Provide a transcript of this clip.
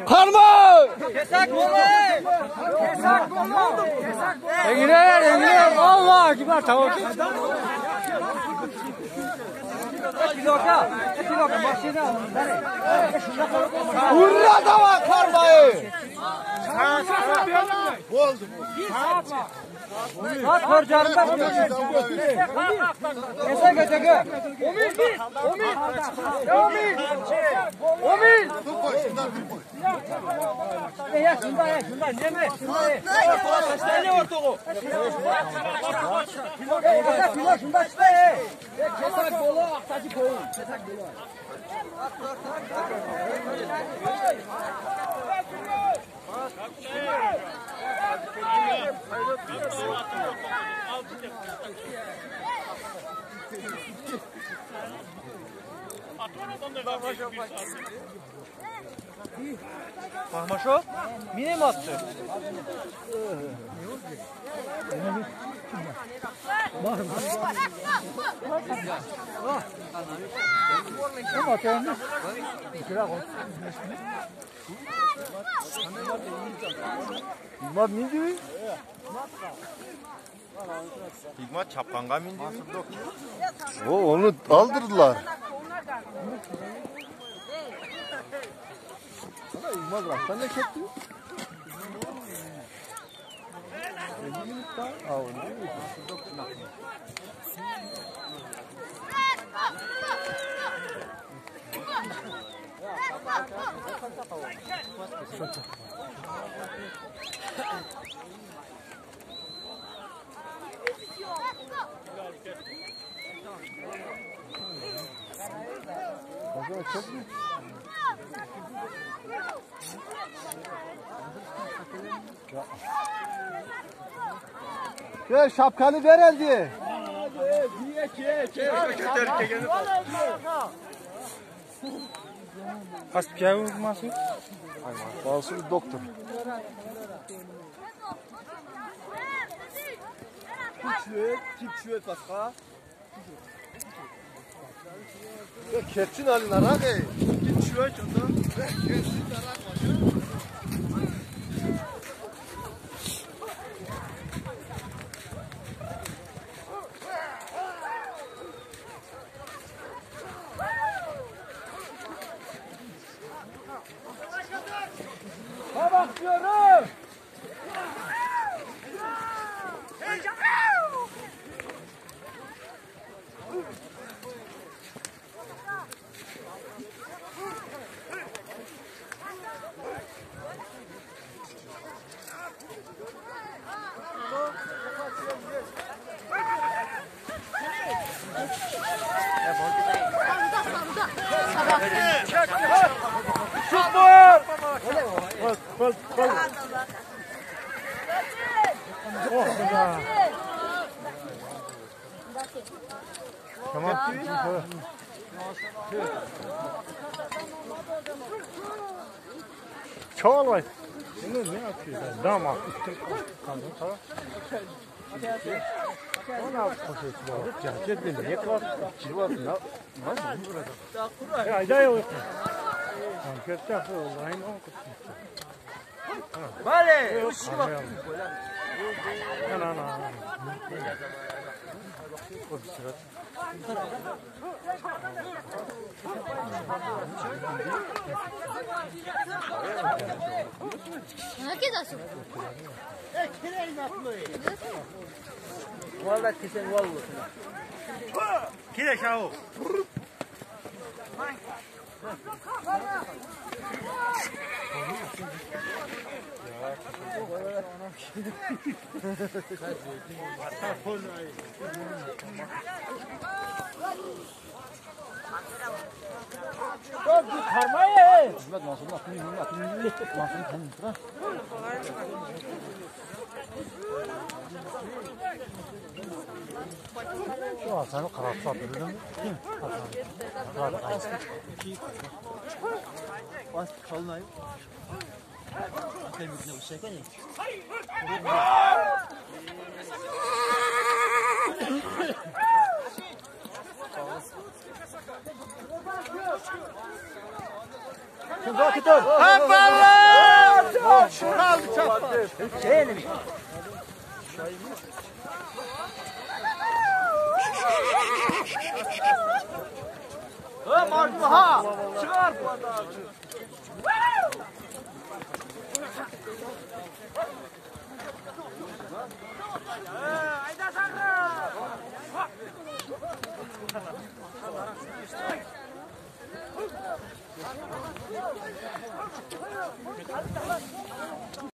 Karma! Kesak bolay! Kesak bolay! Engine! Allah akbar tamam. Kiloka başına. Urra da var karmayı. Oldu. At harcarında. Kesak öteki. Omil. Ya şunda neme? Ne var toğu? Kilo şunda işte. Kesak bolu aktacı koyun. Kesak bolu. Mahmaşo, mine mi attı? Hikmat çapkanga mı indi? Onu aldırdılar. İlmaz Rahtan ne çekti? 50 minut daha. Ya şapkanı ver elde. Aspiya vurması? Bazısı bir doktor. Küçük başka. Ya keçin haline abi. Küçük ondan. Bak diyorum. Tamam. Çoğal var. Ne yapıyorsun? Damat. Tamam. Ona poşet var. Ceket ne var? Civar ne? Nasıl burada? Ya da yok. Ceket aynı o. Vale, uçtu bak. Ana. Vallahi kesen vallahi. Kire şahu. Karmayı. Şu sen karatsa bildin mi? Bas kalnayım. Akemizde bir şey var. Şunu tutun. Hoppala! Şeyini mi? Ha, çıkar.